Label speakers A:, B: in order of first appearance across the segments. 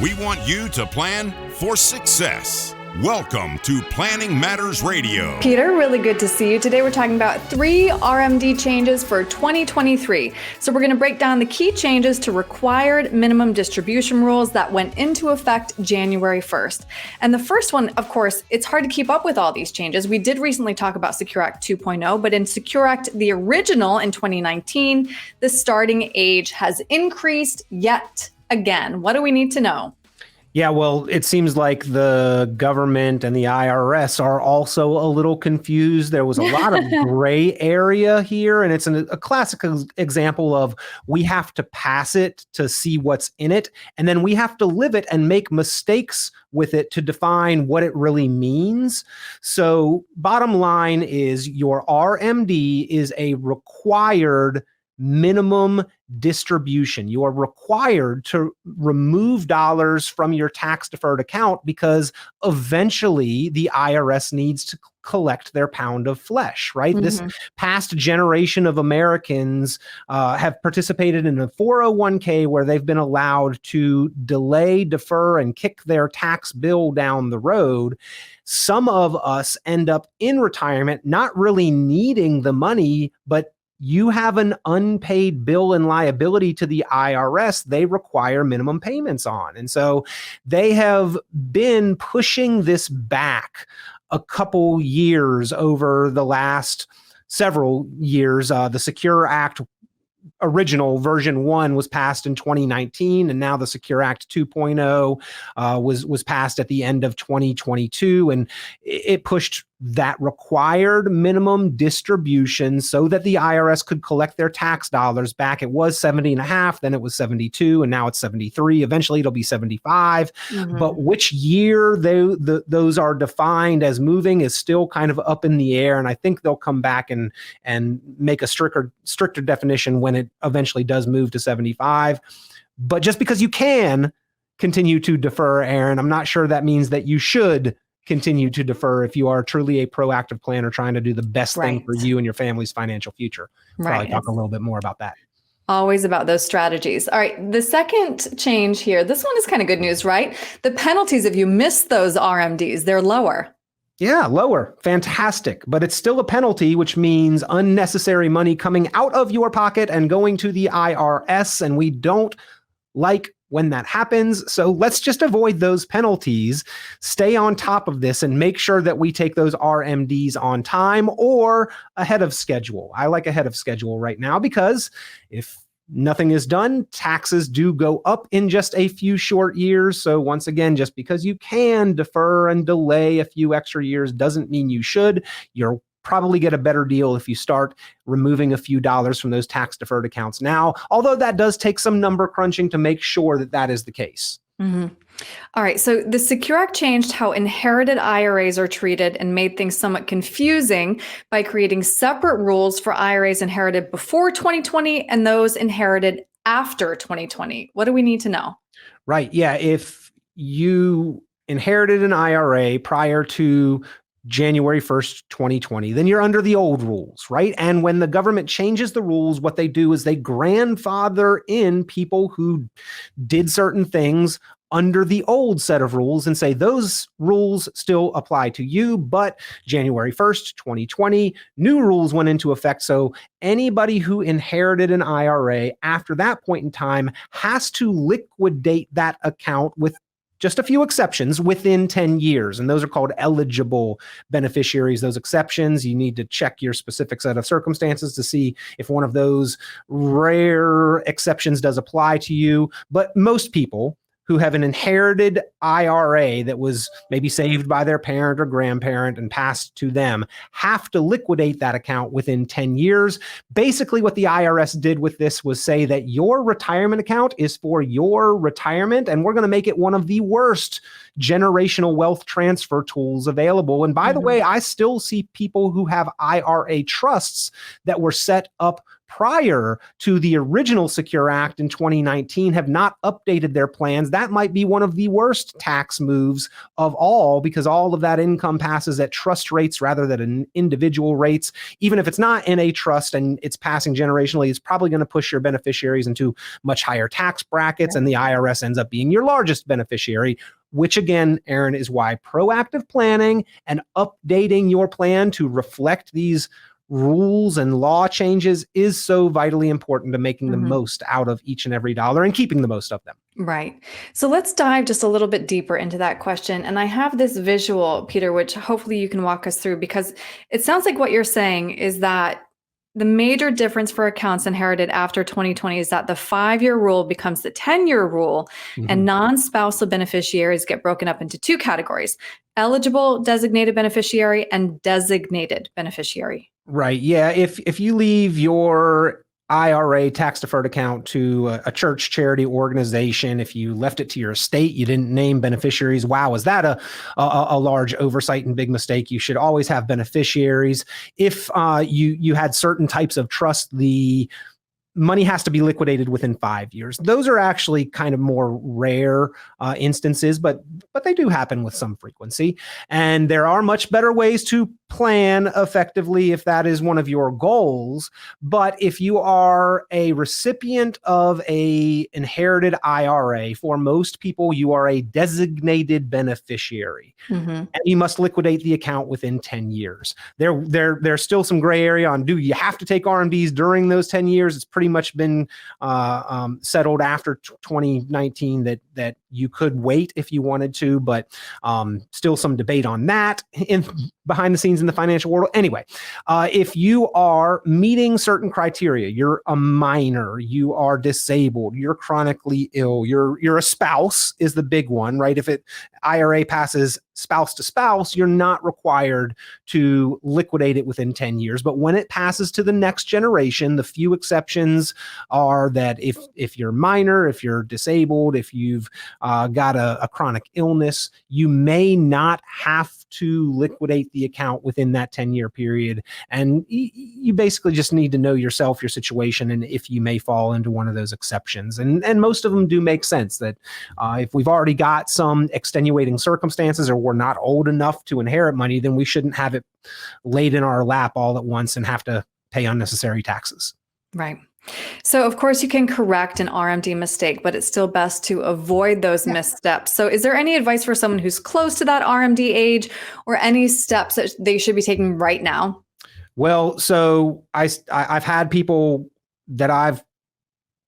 A: We want you to plan for success. Welcome to Planning Matters Radio.
B: Peter, really good to see you. Today we're talking about 3 RMD changes for 2023. So we're going to break down the key changes to required minimum distribution rules that went into effect January 1st. And the first one, of course, it's hard to keep up with all these changes. We did recently talk about Secure Act 2.0, but in Secure Act, the original in 2019, the starting age has increased yet again. What do we need to know?
C: Yeah, well, it seems like the government and the IRS are also a little confused. There was a lot of gray area here, and it's a classic example of we have to pass it to see what's in it, and then we have to live it and make mistakes with it to define what it really means. So bottom line is your RMD is a required minimum distribution. You are required to remove dollars from your tax deferred account because eventually the IRS needs to collect their pound of flesh, right? This past generation of Americans have participated in a 401k where they've been allowed to delay, defer, and kick their tax bill down the road. Some of us end up in retirement not really needing the money, but you have an unpaid bill and liability to the IRS they require minimum payments on. And so they have been pushing this back a couple years over the last several years. The Secure Act original version 1 was passed in 2019, and now the Secure Act 2.0 was passed at the end of 2022, and it pushed that required minimum distribution so that the IRS could collect their tax dollars back. It was 70.5, then it was 72, and now it's 73. Eventually it'll be 75. But which year those are defined as moving is still kind of up in the air, and I think they'll come back and make a stricter definition when it eventually does move to 75. But just because you can continue to defer, Erin, I'm not sure that means that you should continue to defer if you are truly a proactive planner trying to do the best thing for you and your family's financial future. Probably talk a little bit more about that.
B: Always about those strategies. All right, the second change here, this one is kind of good news, right? The penalties if you miss those RMDs, they're lower.
C: Yeah, lower. Fantastic. But it's still a penalty, which means unnecessary money coming out of your pocket and going to the IRS. And we don't like when that happens. So let's just avoid those penalties, stay on top of this, and make sure that we take those RMDs on time or ahead of schedule. I like ahead of schedule right now because if nothing is done, taxes do go up in just a few short years. So once again, just because you can defer and delay a few extra years doesn't mean you should. You'll probably get a better deal if you start removing a few dollars from those tax deferred accounts now, although that does take some number crunching to make sure that that is the case.
B: All right. So the Secure Act changed how inherited IRAs are treated and made things somewhat confusing by creating separate rules for IRAs inherited before 2020 and those inherited after 2020. What do we need to know?
C: Right. Yeah. If you inherited an IRA prior to January 1st, 2020, then you're under the old rules, right? And when the government changes the rules, what they do is they grandfather in people who did certain things under the old set of rules and say those rules still apply to you, but January 1st, 2020, new rules went into effect. So anybody who inherited an IRA after that point in time has to liquidate that account with just a few exceptions within 10 years. And those are called eligible beneficiaries. Those exceptions, you need to check your specific set of circumstances to see if one of those rare exceptions does apply to you. But most people who have an inherited IRA that was maybe saved by their parent or grandparent and passed to them have to liquidate that account within 10 years. Basically, what the IRS did with this was say that your retirement account is for your retirement, and we're going to make it one of the worst generational wealth transfer tools available. And by the way, I still see people who have IRA trusts that were set up prior to the original Secure Act in 2019 have not updated their plans, that might be one of the worst tax moves of all, because all of that income passes at trust rates rather than individual rates. Even if it's not in a trust and it's passing generationally, it's probably going to push your beneficiaries into much higher tax brackets, and the IRS ends up being your largest beneficiary, which again, Erin, is why proactive planning and updating your plan to reflect these rules and law changes is so vitally important to making the most out of each and every dollar and keeping the most of them.
B: Right. So let's dive just a little bit deeper into that question. And I have this visual, Peter, which hopefully you can walk us through, because it sounds like what you're saying is that the major difference for accounts inherited after 2020 is that the 5-year rule becomes the 10-year rule, and non-spousal beneficiaries get broken up into 2 categories: eligible designated beneficiary and designated beneficiary.
C: Right. Yeah. If you leave your IRA tax deferred account to a church, charity, organization, if you left it to your estate, you didn't name beneficiaries. Wow, is that a large oversight and big mistake? You should always have beneficiaries. If you had certain types of trust, the money has to be liquidated within 5 years. Those are actually kind of more rare instances, but they do happen with some frequency. And there are much better ways to plan effectively if that is one of your goals. But if you are a recipient of a inherited IRA, for most people, you are a designated beneficiary. And you must liquidate the account within 10 years. There's still some gray area on, do you have to take RMDs during those 10 years? It's pretty much been settled after 2019 that you could wait if you wanted to, but still some debate on that behind the scenes in the financial world. Anyway, if you are meeting certain criteria, you're a minor, you are disabled, you're chronically ill, you're a spouse is the big one, right? If IRA passes spouse to spouse, you're not required to liquidate it within 10 years. But when it passes to the next generation, the few exceptions are that if you're minor, if you're disabled, if you've got a chronic illness, you may not have to liquidate the account within that 10-year period. And you basically just need to know yourself, your situation, and if you may fall into one of those exceptions. And most of them do make sense, that if we've already got some extenuating circumstances or we're not old enough to inherit money, then we shouldn't have it laid in our lap all at once and have to pay unnecessary taxes.
B: Right. So, of course, you can correct an RMD mistake, but it's still best to avoid those missteps. So is there any advice for someone who's close to that RMD age, or any steps that they should be taking right now?
C: Well, so I've had people that I've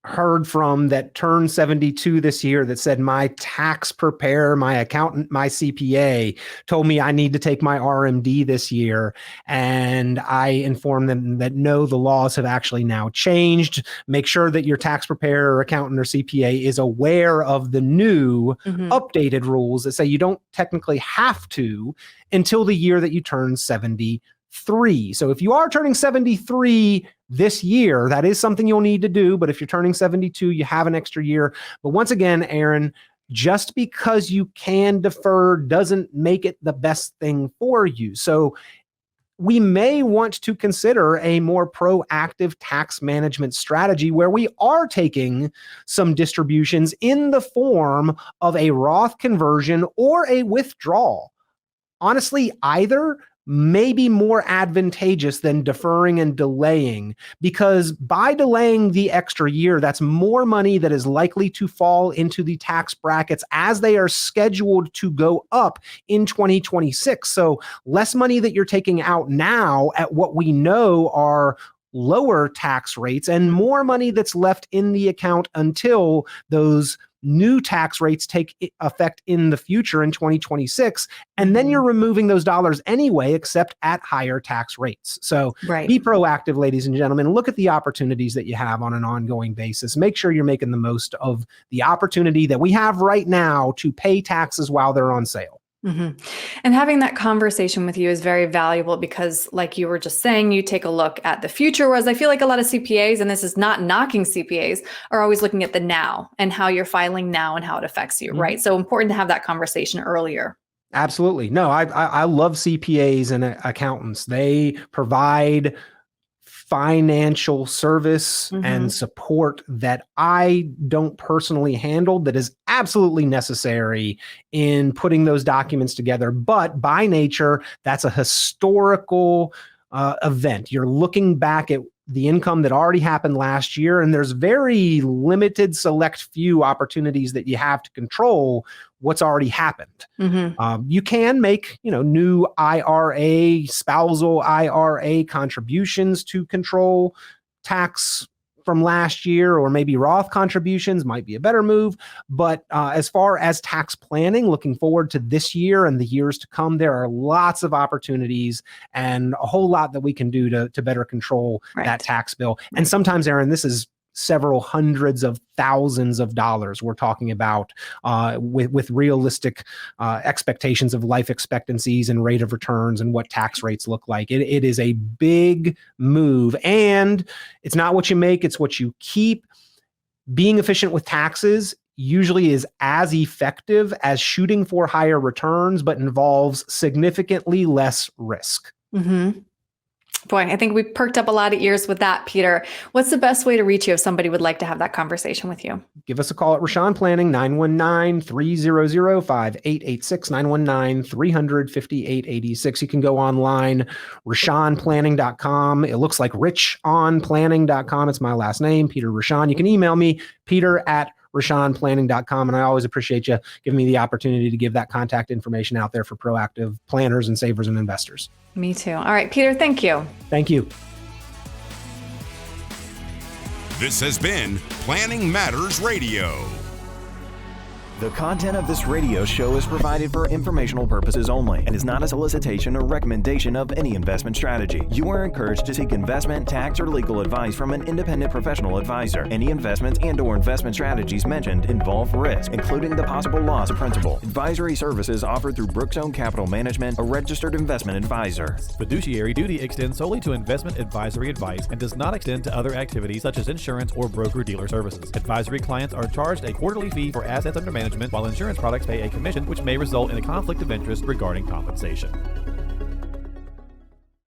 C: heard from that turned 72 this year that said, my tax preparer, my accountant, my CPA told me I need to take my RMD this year. And I informed them that no, the laws have actually now changed. Make sure that your tax preparer, accountant, or CPA is aware of the new updated rules that say you don't technically have to until the year that you turn 73. So if you are turning 73 this year, that is something you'll need to do. But if you're turning 72, you have an extra year. But once again, Erin, just because you can defer doesn't make it the best thing for you. So we may want to consider a more proactive tax management strategy where we are taking some distributions in the form of a Roth conversion or a withdrawal. Honestly, either may be more advantageous than deferring and delaying, because by delaying the extra year, that's more money that is likely to fall into the tax brackets as they are scheduled to go up in 2026. So less money that you're taking out now at what we know are lower tax rates, and more money that's left in the account until those new tax rates take effect in the future in 2026. And then you're removing those dollars anyway, except at higher tax rates. So be proactive, ladies and gentlemen. Look at the opportunities that you have on an ongoing basis. Make sure you're making the most of the opportunity that we have right now to pay taxes while they're on sale.
B: And having that conversation with you is very valuable because, like you were just saying, you take a look at the future, whereas I feel like a lot of CPAs, and this is not knocking CPAs, are always looking at the now and how you're filing now and how it affects you, right? So important to have that conversation earlier.
C: Absolutely. No, I love CPAs and accountants. They provide financial service and support that I don't personally handle that is absolutely necessary in putting those documents together. But by nature, that's a historical event. You're looking back at the income that already happened last year, and there's very limited, select few opportunities that you have to control what's already happened. You can make, new IRA, spousal IRA contributions to control tax from last year, or maybe Roth contributions might be a better move. But as far as tax planning, looking forward to this year and the years to come, there are lots of opportunities and a whole lot that we can do to better control that tax bill. And sometimes, Erin, this is several hundreds of thousands of dollars we're talking about with realistic expectations of life expectancies and rate of returns and what tax rates look like. It is a big move, and it's not what you make, it's what you keep. Being efficient with taxes usually is as effective as shooting for higher returns, but involves significantly less risk.
B: Boy, I think we perked up a lot of ears with that, Peter. What's the best way to reach you if somebody would like to have that conversation with you?
C: Give us a call at Richon Planning, 919-300-5886, 919-300-5886. You can go online, RichonPlanning.com. It looks like RichonPlanning.com. It's my last name, Peter Richon. You can email me, peter@RichonPlanning.com. And I always appreciate you giving me the opportunity to give that contact information out there for proactive planners and savers and investors.
B: Me too. All right, Peter, thank you.
C: Thank you.
A: This has been Planning Matters Radio.
D: The content of this radio show is provided for informational purposes only and is not a solicitation or recommendation of any investment strategy. You are encouraged to seek investment, tax, or legal advice from an independent professional advisor. Any investments and/or investment strategies mentioned involve risk, including the possible loss of principal. Advisory services offered through Brookzone Capital Management, a registered investment advisor.
E: Fiduciary duty extends solely to investment advisory advice and does not extend to other activities such as insurance or broker-dealer services. Advisory clients are charged a quarterly fee for assets under management, while insurance products pay a commission, which may result in a conflict of interest regarding compensation.